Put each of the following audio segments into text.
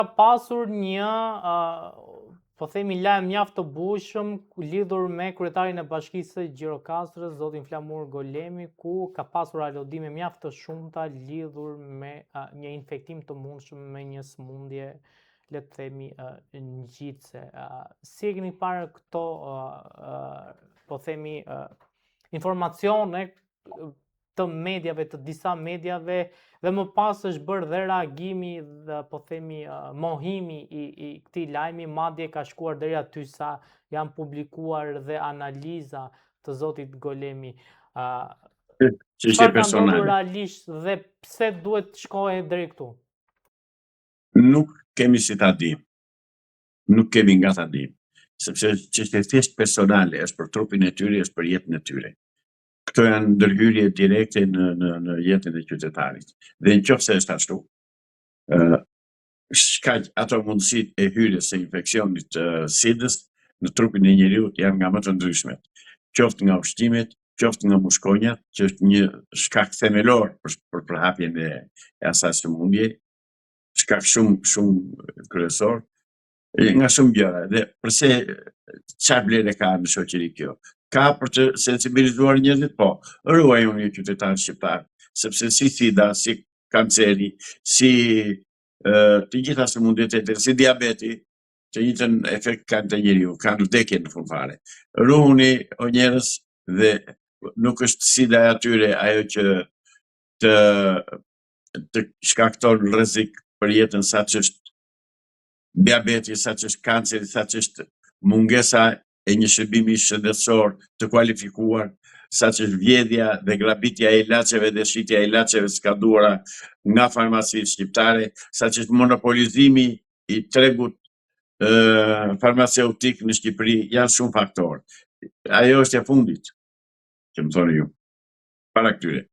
pasur një po themi lajm mjaft të bushëm lidhur me kryetarin e Bashkisë së Gjirokastrës, zotin Flamur Golemi, ku ka pasur alodime mjaft të shumta lidhur me një infektim të mundshëm me një sëmundje, le të themi, ngjitse. Si e keni parë këto po themi informacione të mediave, të disa mediave, dhe më pas është bërë dhe reagimi dhe po themi mohimi i këtij lajmi, madje ka shkuar deri aty sa janë publikuar dhe analiza të zotit Golemi. Çfarë ka ndodhur realisht dhe pse duhet të shkohet deri këtu? Nuk kemi si ta dim. Nuk kemi nga ta dim. Sepse çështja thjesht personale, është për trupin e tyre, është për jetën e tyre. Këto janë ndërhyrje direkte në jetën e qytetarit. Dhe nëse është ashtu, shkaq ato mundësitë e hyrjes së infeksionit të sidës në trupin e njeriut janë nga më të ndryshmet. Qoftë nga ushqimet, qoftë nga mushkonjat, që është një shkak themelor për përhapjen e asaj sëmundje, shkak shumë kryesor, nga shumë gjëra. Dhe përse çfarë vlerë ka në shoqëri kjo? Ka për të sensibilizuar njerëzit, po, ruajuni qytetarët shqiptar, sepse si sida, si kanceri, si të gjitha sëmundjet e tjera, si diabeti, të njëjtën efekt kanë te njeriu, kanë vdekje në fund fare. Ruhuni o njerëz, dhe nuk është sida e atyre ajo që të shkakton rrezik për jetën, saç është diabeti, saç është kanceri, saç është mungesa e një shërbimi shëndetësor të kualifikuar, saç është vjedhja dhe grabitja e ilaçeve dhe shitja e ilaçeve skaduara nga farmacitë shqiptare, saç është monopolizimi i tregut farmaceutik në Shqipëri, janë shumë faktorë. Ajo është e fundit, që më thoni ju, para këtyre.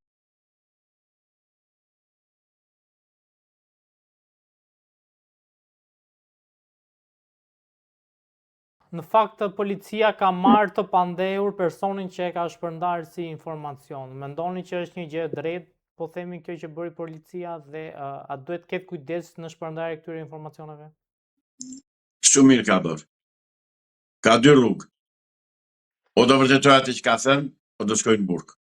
Në fakt, policia ka marrë të pandehur personin që e ka shpërndarë si informacion. Mendoni që është një gjë e drejtë, po themi kjo që bëri policia, dhe a duhet të ketë kujdes në shpërndarje këtyre informacioneve? Shumë mirë ka bërë. Ka dy rrugë. O do vërtetoj atë që ka thënë, o do shkojnë në burg.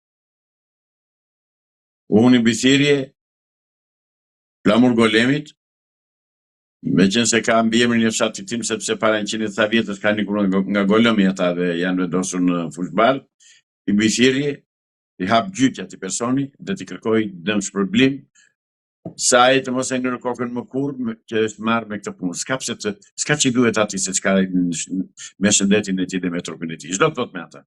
Unë mbi thirrje Flamur Golemit, meqense ka mbiemrin e fshatit tim, sepse para 100 sa vjetësh ka nikur nga Golemi ata dhe janë vendosur në Fushball, i mbi thirrje, i hap gjyqja ti personi dhe ti kërkoj dëm shpërblim, sa ai të mos e ngërë kokën më kurrë që është marrë me këtë punë. S'ka që duhet ati se çka me shëndetin e tij dhe me trupin e tij. Çdo të thot me ata.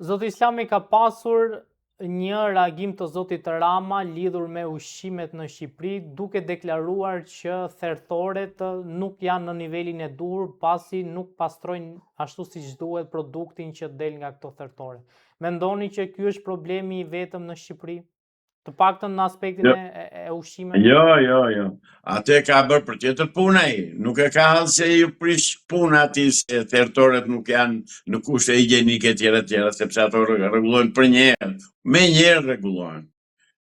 Zoti Islami, ka pasur një reagim të zotit Rama lidhur me ushqimet në Shqipëri, duke deklaruar që thertoret nuk janë në nivelin e duhur, pasi nuk pastrojnë ashtu siç duhet produktin që del nga këto thertore. Mendoni që ky është problemi i vetëm në Shqipëri? Të paktën në aspektin e ushqimeve? Jo. Atë ka bërë për tjetër punë ai. Nuk e ka hallë se ju prish punë atij se thertoret nuk janë në kushte higjienike tjera, sepse ato rregullohen për një herë. Me një herë rregullohen.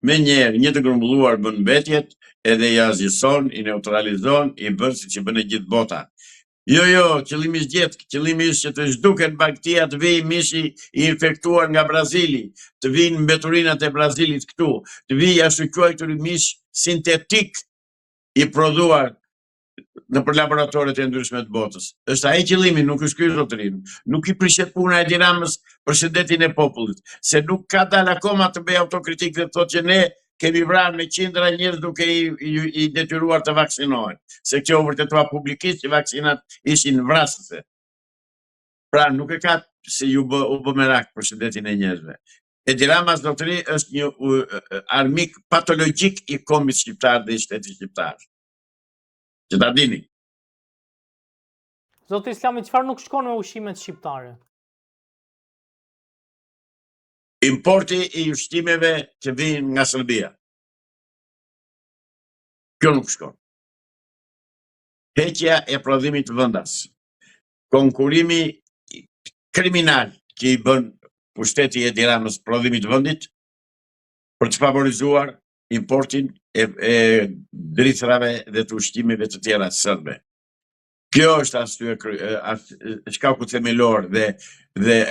Me një herë, një të grumbulluar bën mbetjet, edhe i azhison, i neutralizon, i bën siç i bën e gjithë bota. Jo, qëllimi është gjetë, qëllimi është që të zhduken bakteria, të vijë mishi i infektuar nga Brazili, të vinë mbeturinat e Brazilit këtu, të vijë ashtu quajtur mish sintetik i prodhuar në laboratoret e ndryshme të botës. Është ai qëllimi, nuk është ky zotërin. Nuk i prishet puna e Tiranës për shëndetin e popullit, se nuk ka dalë akoma të bëj autokritik dhe të thotë që ne kemi vrarë me qindra njerëz duke i detyruar të vaksinohen. Se kjo u vërtetua publikisht që vaksinat ishin vrasëse. Pra nuk e ka se u bë merak për shëndetin e njerëzve. Edi Rama zotëri është një armik patologjik i kombit shqiptar dhe i shtetit shqiptar. Që ta dini. Zoti Islami, çfarë nuk shkon me ushqimet shqiptare? Importi i ushqimeve që vijnë nga Serbia. Kjo nuk shkon. Heqja e prodhimit vendas. Konkurimi kriminal që i bën pushteti e Tiranës prodhimit vendit për të favorizuar importin e drithërave dhe të ushqimeve të tjera sërbe. Kjo është shkaku themelor dhe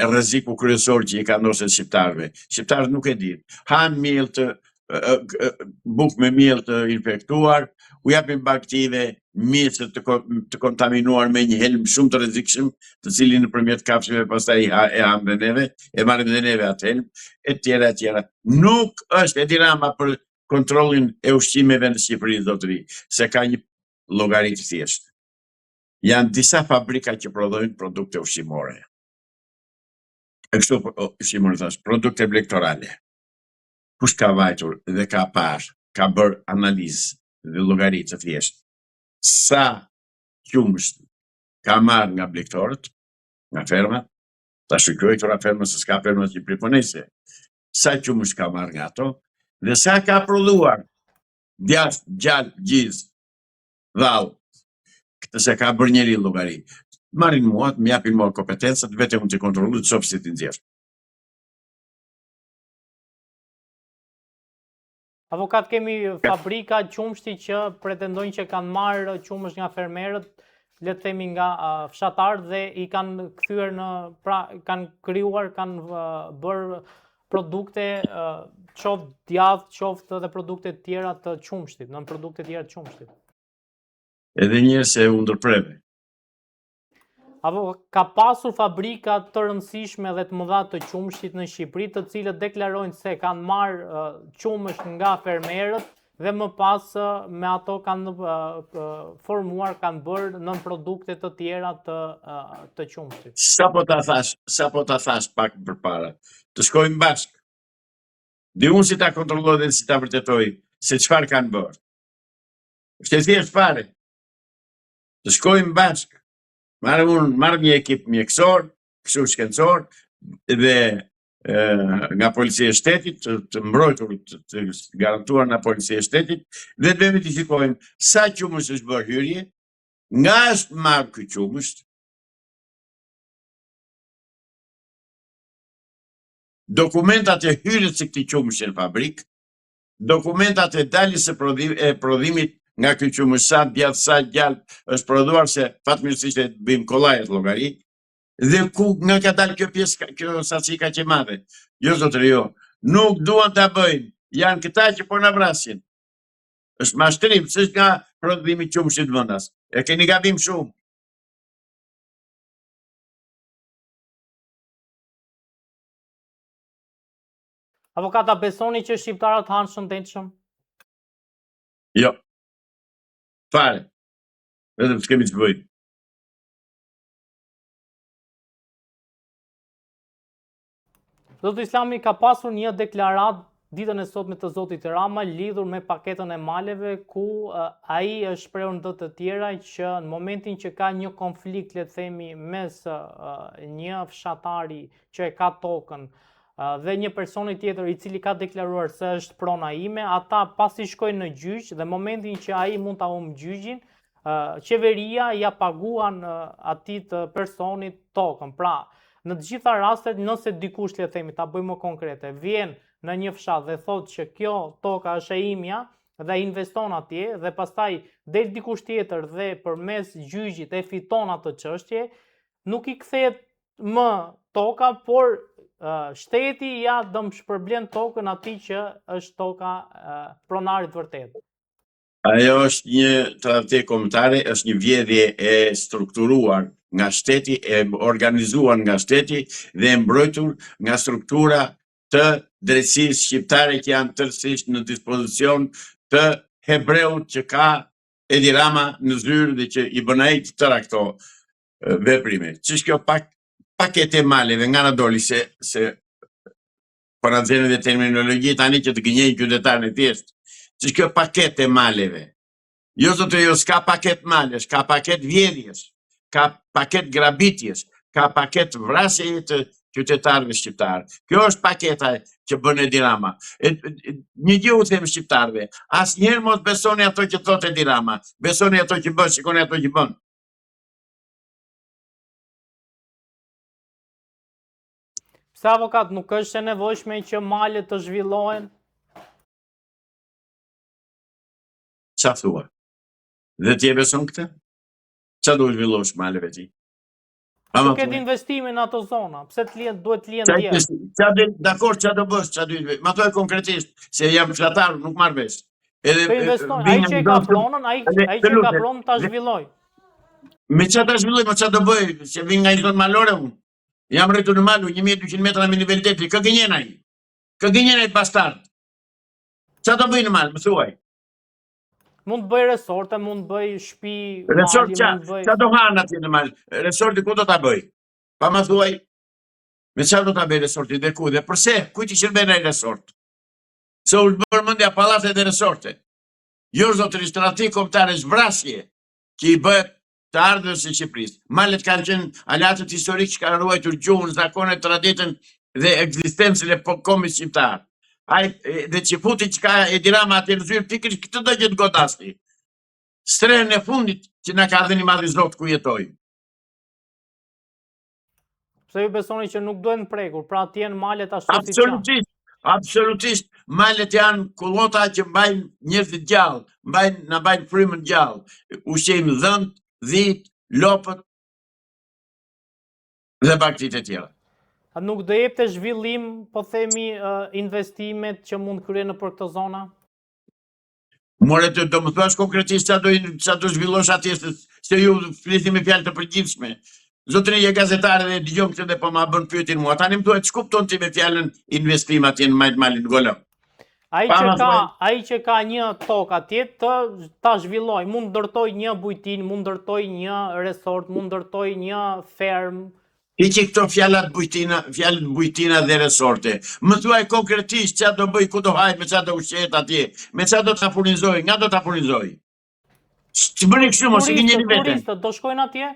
rreziku kryesor që i ka ndosur shqiptarëve. Shqiptarët nuk e dinë. Han miell bukë me miell të infektuar, u japin baktive, mjese të kontaminuar me një helm shumë të rrezikshëm, të cilin nëpërmjet kafshëve pastaj e ham dhe neve, e marrim dhe neve atë helm, e tjera. Nuk është Edi Rama për kontrollin e ushqimeve në Shqipëri, zotëri, se ka një llogari të thjeshtë. Janë disa fabrika që prodhojnë produkte ushqimore. Ushqimore thash, produkte elektorale. Kush ka vajtur dhe ka parë, ka bërë analizë dhe llogari të thjeshtë. Sa qumësht ka marrë nga blegtorët, nga fermat, ta shikoj këto ferma se s'ka ferma që priponese. Sa qumësht ka marrë nga ato dhe sa ka prodhuar djathtë, gjallë, gjizë, dhallë. Këtë se ka bërë njeri llogari. Marrin mua, më japin mua kompetencat, vetëm unë të kontrolloj të shoh si ti nxjerr. Avokat, kemi fabrika qumshti që pretendojnë që kanë marrë qumësht nga fermerët, le të themi nga fshatarët dhe i kanë kthyer kanë krijuar, kanë bërë produkte qoftë djathtë, qoftë edhe produkte të tjera të qumshtit, nën produkte të tjera të qumshtit. Edhe një se u ndërpreve. Apo ka pasur fabrika të rëndësishme dhe të mëdha të qumshtit në Shqipëri, të cilët deklarojnë se kanë marrë qumësht nga fermerët dhe më pas me ato kanë formuar, kanë bërë nën produkte të tjera të qumshtit. Sa po ta thash pak përpara, të shkojmë bashkë. Dhe unë si ta kontrolloj dhe si ta vërtetoj se çfarë kanë bërë. Është e thjeshtë fare. Të shkojmë bashkë. Marrëm një ekip mjekësor, kështu shkencor, dhe nga policia e shtetit, të mbrojtur, të garantuar nga policia e shtetit, dhe të verifikojmë sa qumësht është bërë hyrje, nga është marrë ky qumësht, dokumentat e hyrjes së këtij qumështi në fabrikë, dokumentat e daljes së prodhimit nga ky qumësht, sa djathtë, sa gjallë është prodhuar, se fatmirësisht e bëjmë kollaj atë llogari, dhe ku nga ka dalë kjo pjesë, kjo saci ka që madhe. Jo zotëri, jo. Nuk duan ta bëjnë. Janë këta që po na vrasin. Është mashtrim, s'është nga prodhimi i qumshtit vendas. E keni gabim shumë. Avokata, besoni që shqiptarët hanë shëndetshëm? Jo. Fare. Vetëm s'kemi të bëjmë. Zoti Islami, ka pasur një deklaratë ditën e sotme të zotit Rama lidhur me paketën e maleve, ku ai është shprehur ndër të tjera që në momentin që ka një konflikt, le të themi, mes një fshatari që e ka tokën dhe një personi tjetër i cili ka deklaruar se është prona ime, ata pasi shkojnë në gjyq dhe momentin që ai mund ta humbë gjyqin, qeveria ja paguan atij të personit tokën. Pra, në të gjitha rastet, nëse dikush, le të themi, ta bëjmë më konkrete, vjen në një fshat dhe thotë që kjo toka është e imja dhe investon atje dhe pastaj del dikush tjetër dhe përmes gjyqit e fiton atë çështje, nuk i kthehet më toka, por shteti ja dëmshpërblen tokën atij që është toka pronarit vërtet. Ajo është një tradhti kombëtare, është një vjedhje e strukturuar nga shteti, e organizuar nga shteti dhe e mbrojtur nga struktura të drejtësisë shqiptare që janë tërësisht në dispozicion të hebreut që ka Edi Rama në zyrë dhe që i bën ai të tëra këto veprime. Ç'është kjo pakete maleve nga na doli se po na nxjerrin dhe terminologji tani që të gënjejnë qytetarën e thjeshtë. Ç'është kjo pakete maleve? Jo zotëri, jo, s'ka paket malesh, ka paket vjedhjes, ka paket grabitjes, ka paket vrasjeje të qytetarëve shqiptarë. Kjo është paketa që bën Edi Rama. Një gjë u them shqiptarëve, asnjëherë mos besoni ato që thotë Edi Rama, besoni ato që bën, shikoni ato që bën. Pse, avokat, nuk është e nevojshme që malet të zhvillohen? Qa thua? Dhe ti e beson këtë? Qa duhet zhvillosh maleve ti? Të ketë investime në ato zona, pse duhet të lihen djerë? Dakor, qa do bësh, qa duhet, ma thoj konkretisht, se jam flatar, nuk marrë vesh. Të investoj, ai që e ka pronën, ai që ka pronën ta zhvilloj. Me qa ta zhvilloj, ma qa do bëj, se vinë nga i zonë malore unë. Jam rritu në malu, 1200 metra me nivel tetri, kë gënjenaj? Kë gënjenaj bastard? Qa do bëj në malë, më thuaj? Mund të bëj resorte, mund të bëj shtëpi, resort qa do hanë atje në malë? Resorti ku do ta bëj? Pa më thuaj, me qa do ta bëj resorti dhe ku? Dhe përse? Kujt i shërben ai resort? Se u bërë mëndja palate dhe resorte. Jo zotërisht rati kombëtare zbrasje që i bëhet të ardhës e Shqipërisë. Malet kanë qenë alatët historikë që kanë ruajtur gjuhën, zakonet, traditën dhe ekzistencën e kombit shqiptar. Dhe Qifuti që ka Edi Rama atë rëzyrë pikërisht këtë do gjithë godasti. Strehën e fundit që na ka dhënë madhi Zot ku jetojmë. Pse ju besoni që nuk duhen prekur, pra të jenë malet ashtu si çan? Absolutisht, malet janë kullota që mbajnë njerëzit gjallë, na mbajnë frymën gjallë, ushqejmë dhënt, dhit, lopët dhe baktit e tjera. A nuk do jepte zhvillim, po themi, investimet që mund kryen në për këto zona? More të do më thuash konkretisht qa do zhvillosh atje, se ju flisim me fjalë të përgjithshme. Zotërinje gazetare dhe dëgjom këtë dhe po ma bën pyetjen mua. Tani më thuaj ç'kupton ti me fjalën investim atje në majt malin golëm. Ai që ka një tokë atje ta zhvilloj, mund ndërtoj një bujtin, mund ndërtoj një resort, mund ndërtoj një ferm. Ti që këto fjalët bujtina dhe resorte. Më thuaj konkretisht ç'a do bëj, ku do haj, me ç'a do ushqehet atje, me ç'a do ta furnizoj, nga do ta furnizoj. Ç'bëni kështu mos e gjeni vetë. Turistët do shkojnë atje?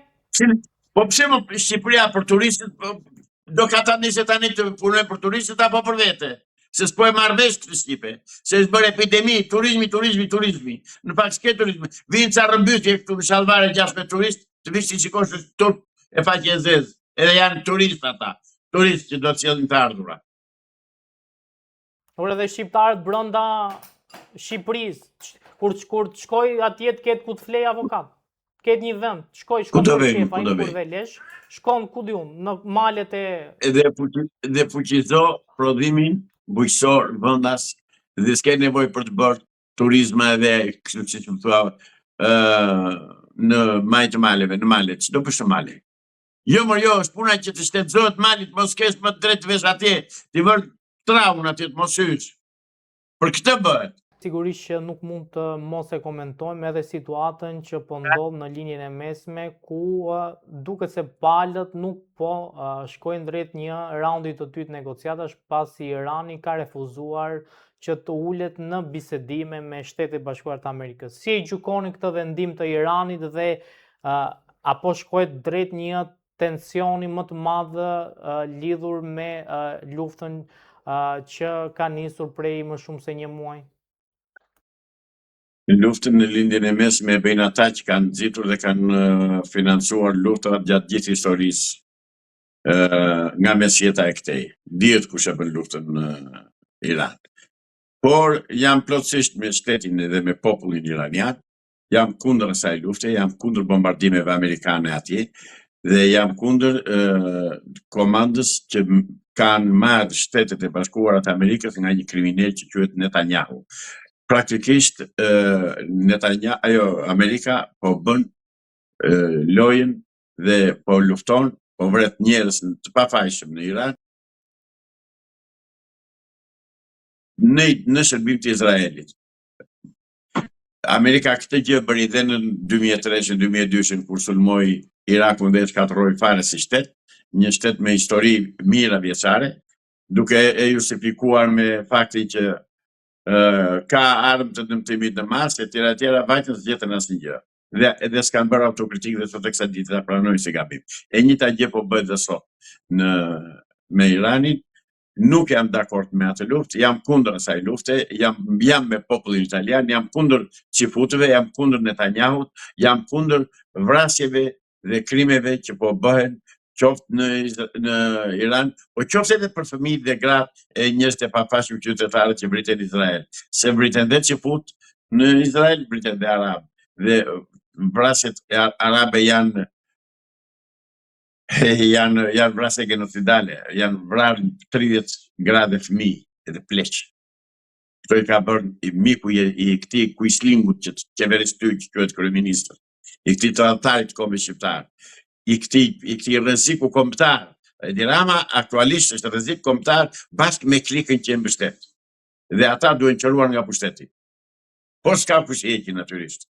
Po pse më Shqipëria për turistët, do ka ta nisë tani të punojnë për turistët apo për vete? Se s'po e marrë vesh këtë Shqipe, se s'bërë epidemi, turizmi. Në fakt s'ke turizmi. Vinë ca rëmbytje këtu në Shalvare 16 turist, të vish që shikosh turp e faqe e zezë. Edhe janë turistë ata, turistë që do të sjellin të ardhura. Por edhe shqiptarët brenda Shqipërisë, kur të shkoj atje të ketë ku të flej avokat. Ketë një vend, shkon për shefa, i kur velesh, shkon ku di unë, në malet e... Dhe fuqizo prodhimin bujqësor vendas dhe s'ke nevojë për të bërë turizma edhe kështu që më thua në majtë maleve, në malet, ç'do bësh në male? Jo, është puna që të shtetëzohet malit, mos kesh më drejt vesh atje, ti vër traun atje të mos hysh. Për këtë bëhet. Sigurisht që nuk mund të mos e komentojmë edhe situatën që po ndodh në linjën e mesme, ku duket se palët nuk po shkojnë drejt një raundi të dytë negociatash, pasi Irani ka refuzuar që të ulet në bisedime me Shtetet Bashkuara të Amerikës. Si e gjykoni këtë vendim të Iranit dhe apo shkohet drejt një tensioni më të madh lidhur me luftën që ka nisur prej më shumë se një muaj? Luftën në lindjen e mesme e bëjnë ata që kanë nxitur dhe kanë financuar luftrat gjatë gjithë historisë nga mesjeta e këtej. Dihet kush e bën luftën në Iran. Por jam plotësisht me shtetin edhe me popullin iranian, jam kundër asaj lufte, jam kundër bombardimeve amerikane atje dhe jam kundër komandës që kanë marrë Shtetet e Bashkuara të Amerikës nga një kriminal që quhet Netanyahu. Praktikisht Amerika po bën lojën dhe po lufton, po vret njerëz të pafajshëm në Iran në shërbim të Izraelit. Amerika këtë gjë bëri dhe në 2003-2002 kur sulmoi Irakun dhe shkatërroi fare si shtet, një shtet me histori mira vjeçare, duke e justifikuar me faktin që ka armë të dëmtimit në Mars e tjera vajtën së gjetën asnjë gjë. Dhe s'kan bërë autokritikë dhe sot e kësaj dite pranojnë se gabim. E njëjta gjë po bëhet dhe sot me Iranin. Nuk jam dakord me atë luftë, jam kundër asaj lufte, jam me popullin italian, jam kundër Qifutëve, jam kundër Netanyahut, jam kundër vrasjeve dhe krimeve që po bëhen qoftë në Iran, po qoftë edhe për fëmijët dhe gratë e njerëzit e pafashëm qytetarë që vriten Izrael. Se vriten dhe Qifut Në Izrael pritet dhe arab. Dhe vrasjet arabe janë vrasje genocidale, janë vrarë 30 grade fëmijë edhe pleq. Këto i ka bërë miku i këtij Kuislingut që qeveristy që quhet kryeministër, i këtij tradhtarit kombë shqiptar, i këtij rreziku kombëtar. Edi Rama aktualisht është rrezik kombëtar bashkë me klikën që e mbështet. Dhe ata duhen qëruar nga pushteti. Po s'ka kush heqi natyrisht.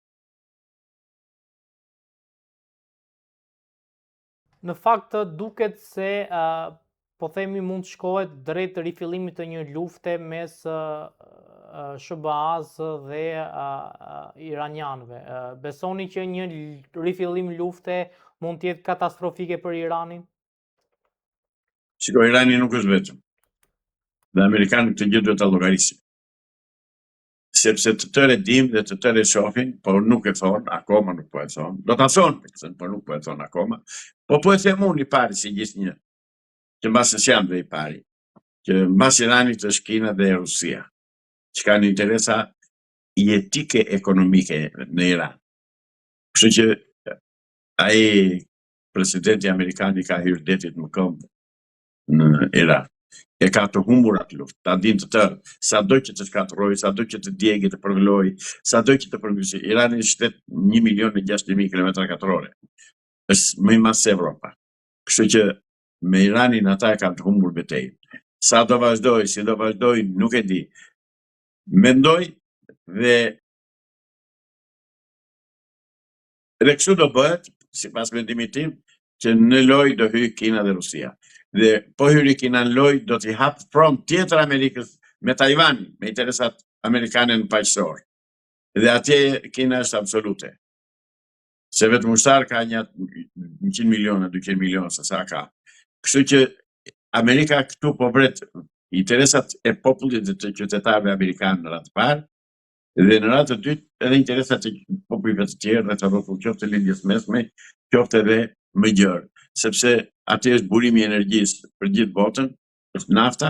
Në fakt duket se po themi mund të shkohet drejt rifillimit të një lufte mes SBA-s dhe iranianëve. Besoni që një rifillim lufte mund të jetë katastrofike për Iranin? Shiko, Irani nuk është vetëm. Dhe amerikanët të gjithë duhet ta llogarisin. Sepse të tërë dim dhe të tërë shohin, por nuk e thonë, akoma nuk po e thonë. Do ta thonë, por nuk po e thonë akoma. Po e them unë i pari si gjithnjë, që mbas jam dhe i pari, që mbas Iranit është Kina dhe Rusia, që kanë interesa jetike ekonomike në Iran. Kështu që ai presidenti amerikan i ka hyrë detit më këmbë në Iran. E ka të humbur atë luftë, ta din të tërë, sado që të shkatërroj, sado që të djegë të përgëlloj, sado që të përgjysë. Irani është shtet 1.600.000 km². Është më i madh se Evropa. Kështu që me Iranin ata e kanë të humbur betejën. Sa do vazhdoj, si do vazhdoj, nuk e di. Mendoj dhe kështu do bëhet, sipas mendimit tim, që në lojë do hyjë Kina dhe Rusia. Dhe po hyri Kina në lojë do t'i hap front tjetër Amerikës me Tajvan, me interesat amerikane në paqësor. Dhe atje Kina është absolute. Se vetëm ushtar ka 100 miliona, 200 miliona, se sa ka. Kështu që Amerika këtu po vret interesat e popullit dhe të qytetarëve amerikanë në radhë të parë, dhe në radhë të dytë edhe interesat e popujve të tjerë dhe të rrotull qoftë lindjes mesme, qoftë edhe më gjerë, sepse aty është burimi i energjisë për gjithë botën, është nafta,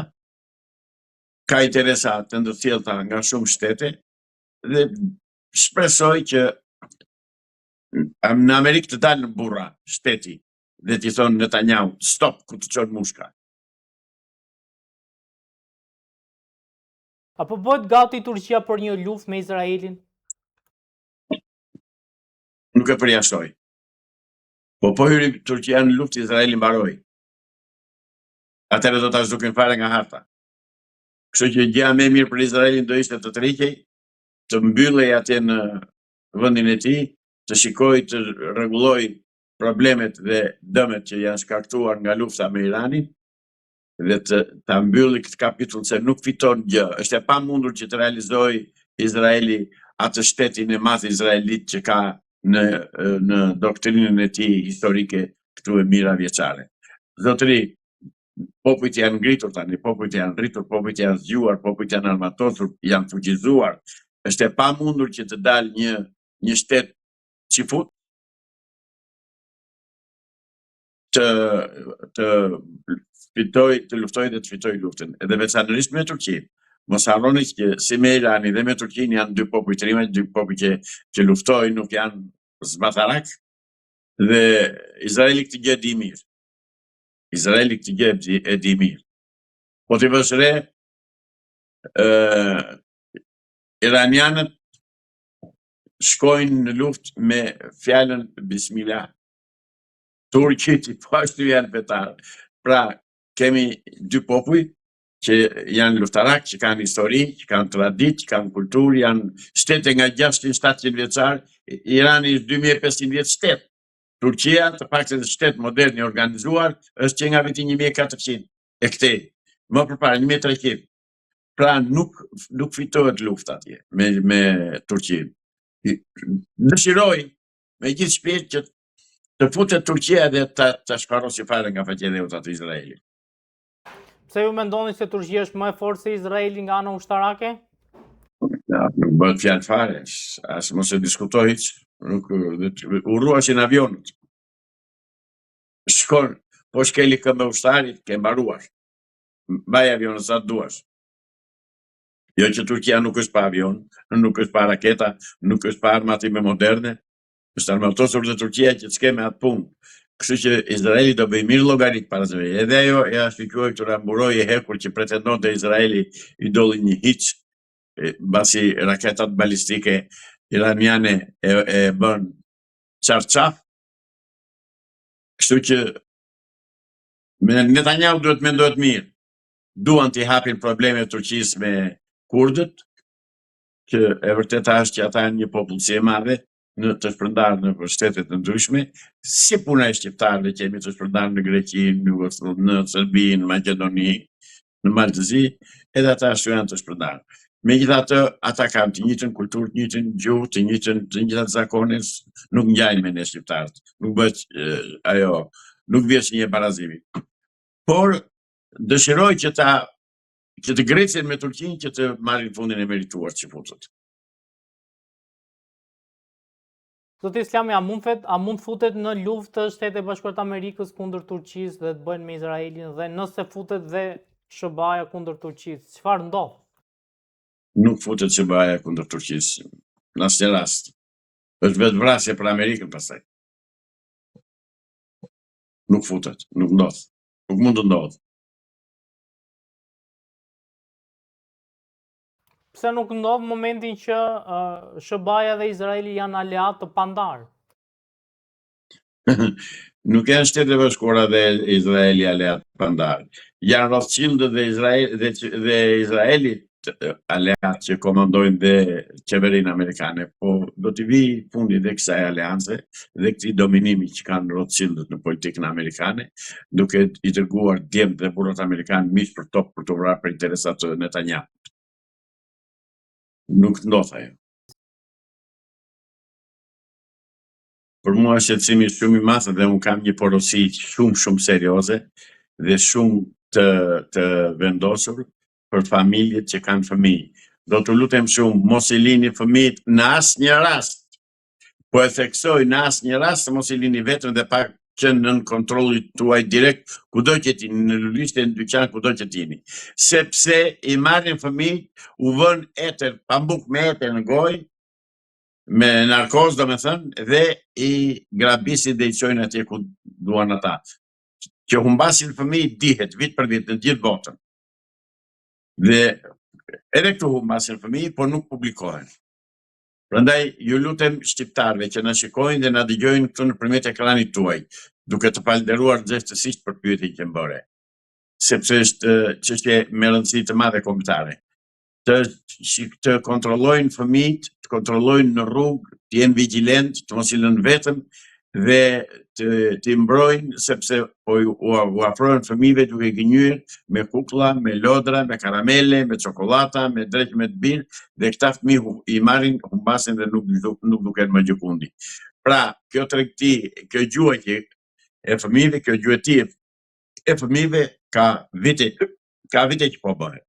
ka interesa të ndërthjellta nga shumë shtete dhe shpresoj që në Amerikë të dalë në burra shteti dhe t'i thonë Netanyahu, stop ku të çon mushka. Apo bëhet gati Turqia për një luftë me Izraelin? Nuk e përjashtoj. Po hyri Turqia në luftë, Izraeli mbaroi. Atëherë do ta zhduken fare nga harta. Kështu që gjëja më e mirë për Izraelin do ishte të tërhiqej, të mbyllej atje në vendin e tij, të shikojë të rregullojë problemet dhe dëmet që janë shkaktuar nga lufta me Iranin dhe ta mbylli këtë kapitull se nuk fiton gjë. Është e pamundur që të realizojë Izraeli atë shtetin e madh izraelit që ka në doktrinën e tij historike këtu e mira vjeçare. Zotëri, popujt janë ngritur tani, popujt janë rritur, popujt janë zgjuar, popujt janë armatosur, janë fuqizuar. Është e pamundur që të dalë një shtet çifut të luftoj dhe të fitoj luftën. Edhe veçanërisht me Turqinë. Mos harroni që si me Iranin dhe me Turqinë janë dy popull të rrimë, dy popull që luftojnë, nuk janë zbatarak. Dhe Izraeli këtë gjë di mirë. Izraeli këtë gjë e di mirë. Po t'i vësh re, iranianët shkojnë në luftë me fjalën Bismillah. Turqit i pashtu janë fetarë. Pra, kemi dy popuj që janë luftarak, që kanë histori, që kanë tradit, që kanë kulturë, janë shtete nga 600-700 vjeçar, Irani është 2500 vjeç shtet. Turqia, të paktën shtet modern i organizuar, është që nga viti 1400 e këtej, më përpara 1300. Pra nuk fitohet lufta atje me Turqinë. Dëshiroj me gjithë shpirt që të futet Turqia dhe të shkarosi fare nga faqedheutat të Izraelit. Pse ju mendoni se Turqia është më e fortë se Izraeli nga ana ushtarake? Nuk bëhet fjalë fare, as mos e diskutoj hiç. U ruashin avionët. Shkon, po shkeli këmbë ushtarit, ke mbaruar. Mbaj avionët sa të duash. Jo që Turqia nuk është pa avion, nuk është pa raketa, nuk është pa arma time moderne, është armatosur dhe Turqia që s'ke me atë punë. Kështu që Izraeli do bëj mirë llogarit para se. Edhe ajo ja shpjeguoi këtë ramburoj e hekur që pretendonte Izraeli i dolli një hiç basi raketat balistike iraniane e bën çarçaf. Kështu që Netanyahu duhet mendohet mirë. Duan t'i hapin problemet Turqisë me kurdët, që e vërteta është që ata janë një popullsi e madhe në të shpërndarë në shtetet të ndryshme, si puna e shqiptarëve që jemi të shpërndarë në Greqi, në Serbi, në Maqedoni, në Maltëzi, edhe ata ashtu janë të shpërndarë. Megjithatë, ata kanë të njëjtën kulturë, të njëjtën gjuhë, të njëjtat zakone, nuk ngjajnë me ne shqiptarët. Nuk bëhet nuk vjen një barazimi. Por dëshiroj që të grecin me Turqinë që të marrin fundin e merituar që futet. Zoti Islami, a mund futet në luftë Shtetet e Bashkuara të Amerikës kundër Turqisë dhe të bëjnë me Izraelin, dhe nëse futet dhe SBA-ja kundër Turqisë, çfarë ndodh? Nuk futet SBA-ja kundër Turqisë në asnjë rast. Është vetë vrasje për Amerikën pastaj. Nuk futet, nuk ndodh. Nuk mund të ndodh. Pse nuk ndodh momentin që SBA-ja dhe Izraeli janë aleat të pandar? Nuk janë Shtetet e Bashkuara dhe Izraeli aleat të pandar. Janë Rothschildët dhe Izraeli aleat që komandojnë dhe qeverinë amerikane, po do t'i vi fundi dhe kësaj aleanse dhe këtij dominimi që kanë Rothschildët në politikën amerikane, duke i dërguar djemt dhe burrat amerikanë miq për top për të vrarë për interesat të Netanyahu. Nuk ndodh ajo. Për mua është shqetësimi shumë i madh dhe unë kam një porosi shumë serioze dhe shumë të vendosur për familjet që kanë fëmijë. Do të lutem shumë, mos i lini fëmijët në asnjë rast. Po e theksoj, në asnjë rast mos i lini vetëm dhe pak që nën kontrollit tuaj direkt, kudo që t'jeni, në lulishte, në dyqan, kudo që t'jeni. Sepse i marrin fëmijët, u vën etër, pambuk me etër në gojë, me narkoz, do me thënë, dhe i grabisin dhe i qojnë atje ku duan ata. Që humbasin fëmijët dihet, vit për vit, në gjithë botën. Dhe edhe këtu humbasin fëmijët, por nuk publikohen. Prandaj, ju lutem shqiptarve që na shikojnë dhe na dëgjojnë këtu nëpërmjet ekranit tuaj, duke të falënderuar nxehtësisht për pyetjen që më bëre. Sepse është çështje me rëndësi të madhe kombëtare. Të kontrollojnë fëmijët, të kontrollojnë në rrugë, të jenë vigjilent, të mos i lënë vetëm dhe të mbrojnë, sepse u afrohen fëmijëve duke gënjur me kukulla, me lodra, me karamele, me çokolata, me drekë me të birë, dhe këta fëmijë i marrin, humbasin dhe nuk duken më gjikundi. Pra, kjo tregti, kjo gjuhje e fëmijëve, kjo gjuhëti e fëmijëve ka vite që po bëhet.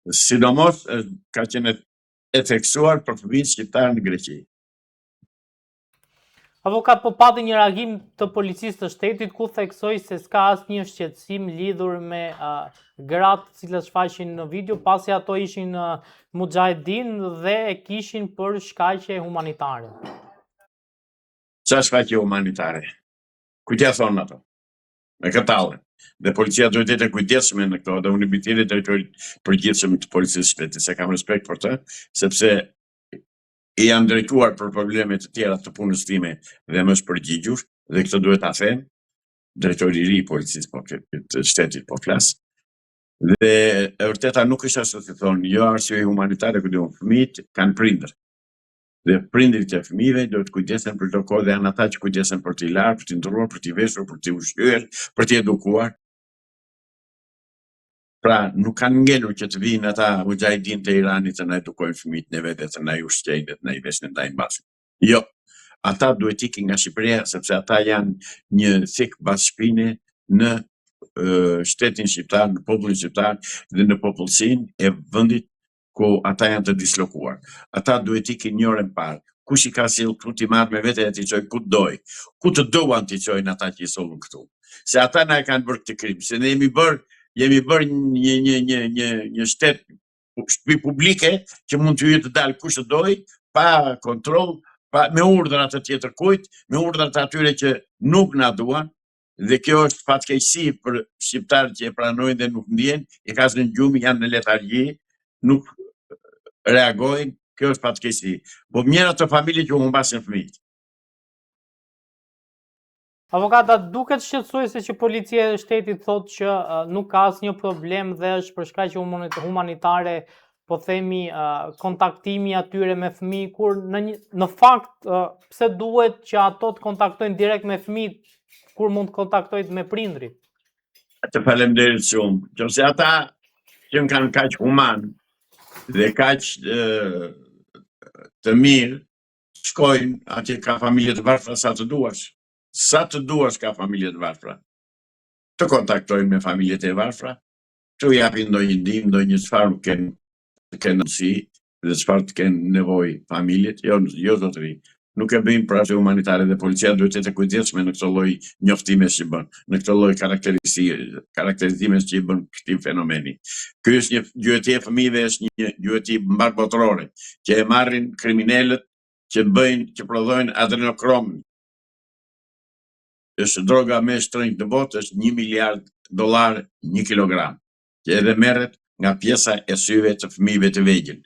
Sidomos ka qenë e theksuar për fëmijët shqiptarë në Greqi. Avokat, po pati një reagim të policisë të shtetit ku theksoi se s'ka asnjë shqetësim lidhur me gratë të cilat shfaqin në video, pasi ato ishin mujahedin dhe e kishin për shkaqe humanitare. Qa shkaqe humanitare? Kujtja thonë ato? Me këtallën. Dhe policia duhet të jetë e kujdesshme në këto, dhe unë i bitiri drejtorit përgjithshëm të policisë shtetit, se kam respekt për të, sepse i janë drejtuar për probleme të tjera të punës time dhe më është përgjigjur, dhe këtë duhet ta them, drejtori i ri i policisë të shtetit po flas. Dhe e vërteta nuk është ashtu si thonë, jo arsye humanitare, ku diun, fëmijët kanë prindër. Dhe prindërit e fëmijëve duhet të kujdesen për çdo kohë, dhe janë ata që kujdesen për t'i larë, për t'i ndërruar, për t'i veshur, për t'i ushqyer, për t'i edukuar. Pra, nuk kanë ngelur që të vinë ata mujahedin të Iranit të na edukojnë fëmijët në vetë, të na ushqejnë, të na i veshin, të na i mbasin. Jo, ata duhet ikin nga Shqipëria, sepse ata janë një thik bas shpine në shtetin shqiptar, në popullin shqiptar dhe në popullsinë e vendit ku ata janë të dislokuar. Ata duhet ikin një orë më parë. Kush i ka sjell këtu ti marr me vete e ti çoj ku doj. Ku të duan ti çojnë ata që i sollën këtu. Se ata na e kanë bërë këtë krim, se ne jemi bërë një shtet shtëpi publike që mund të hyjë të dalë kush të doj, pa kontroll, me urdhra të tjetër kujt, me urdhra të atyre që nuk na duan, dhe kjo është fatkeqësi për shqiptarët që e pranojnë dhe nuk ndjen, e ka në gjumë, janë në letargji, nuk reagojnë, kjo është fatkeqësi. Po mjera të familje që humbasin fëmijët. Avokata, duket shqetësuese që policia e shtetit thotë që nuk ka asnjë problem dhe është për shkaqe humanitare, po themi, kontaktimi atyre me fëmijë, kur në fakt pse duhet që ato të kontaktojnë direkt me fëmijët kur mund të kontaktojnë me prindrit? Të faleminderit shumë. Qëse ata që kanë kaq human dhe kaq të mirë, shkojnë atje ka familje të varfra sa të duash. Sa të duash ka familje të varfra. Të kontaktojnë me familjet e varfra, të japin ndonjë ndihmë, ndonjë çfarë kanë mundësi dhe çfarë të kenë nevojë familjet, jo zotëri. Nuk e bëjmë për arsye humanitare dhe policia duhet të jetë e kujdesshme në këtë lloj njoftimesh që bën, në këtë lloj karakterizimesh që i bën këtij fenomeni. Ky është një gjyëtie e fëmijëve, është një gjyëti mbarbotrore, që e marrin kriminalët që prodhojnë adrenokrom. Është droga më e shtrenjtë në botë, është $1 miliard 1 kilogram, që edhe merret nga pjesa e syve të fëmijëve të vegjël.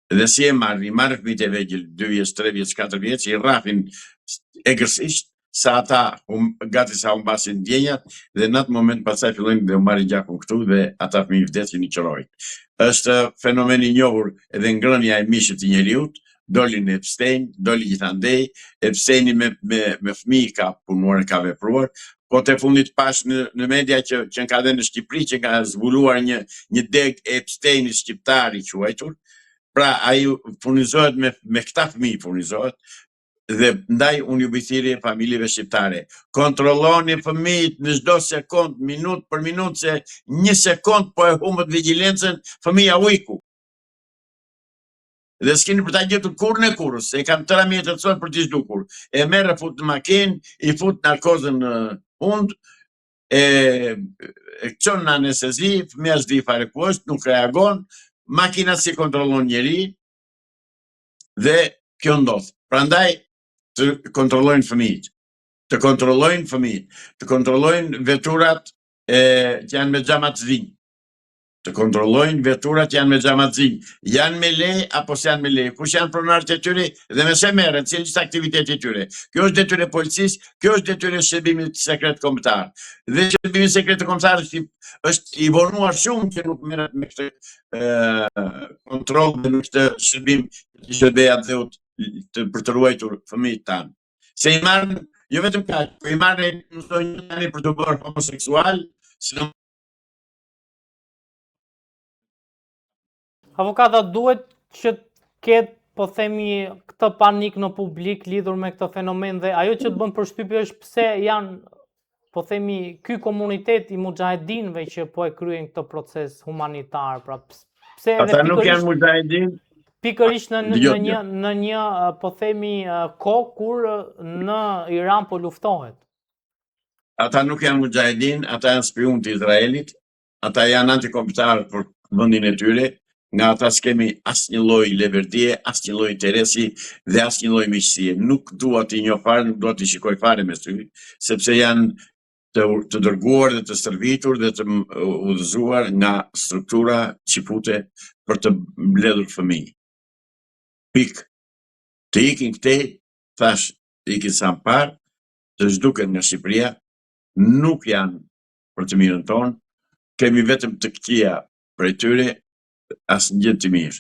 Dhe si e marrin fëmijët e vegjël 2 vjeç, 3 vjeç, 4 vjeç, i rrafin egërsisht sa ata gati sa humbasin ndjenjat dhe në atë moment pastaj fillojnë dhe u marrin gjakun këtu dhe ata fëmijë vdesin i qërojnë. Është fenomen i njohur edhe ngrënia e mishit të njeriut. Doli në Epstein, doli gjithandej, Epsteini me fëmijë ka punuar, ka vepruar, po të fundit pash në media që ka dhe në Shqipëri, që ka zbuluar një deg Epsteini shqiptar i quajtur, pra ai furnizohet me këta fëmijë furnizohet, dhe ndaj unë ju bëjthiri e familjeve shqiptare. Kontrolloni fëmijët në çdo sekond, minut për minut, se 1 sekond po e humbët vigjilencën, fëmija ujku. Dhe s'keni për ta gjetur kurrë në kurrës, se i kam tëra mjetërcoj për t'i zhdukur. E merre fut në makinë, i fut narkozën në hund, e çon në anestezi, fëmija s'di fare ku është, nuk reagon, makina si kontrollon njeri, dhe kjo ndodh. Prandaj të kontrollojnë fëmijët, të kontrollojnë veturat që janë me xhamatzinj. Të kontrollojnë veturat janë me xhamatzinj, janë me le apo s'janë me le, kush janë pronarët e tyre dhe me se merren, cilë është aktiviteti e tyre. Kjo është detyrë e policisë, kjo është detyrë e shërbimit sekret kombëtar. Dhe shërbimi sekret kombëtar është i vonuar shumë që nuk merret me këtë kontroll dhe me këtë shërbim që shërbej atëut për të ruajtur fëmijët tanë. Se i marrin, jo vetëm kaq, po i marrin tani për të bërë homoseksual, Avokata, duhet që ketë, po themi, këtë panik në publik lidhur me këtë fenomen dhe ajo që të bën përshtypje është pse janë, po themi, ky komunitet i mujahedinëve që po e kryen këtë proces humanitar, pra pse edhe ata nuk janë mujahedin. Pikërisht në një, po themi, kohë kur në Iran po luftohet. Ata nuk janë mujahedin, ata janë spion të Izraelit, ata janë antikombëtar për vendin e tyre. Nga ata s'kemi asnjë lloj leverdie, asnjë lloj interesi dhe asnjë lloj miqësie. Nuk dua t'i njoh fare, nuk dua t'i shikoj fare me sy, sepse janë të dërguar dhe të stërvitur dhe të udhëzuar nga struktura qifute për të mbledhur fëmijë. Pik. Të ikin këtej, thash, ikin sa më parë, të zhduken nga Shqipëria, nuk janë për të mirën tonë, kemi vetëm të këqija prej tyre, asnjë gjë të mirë.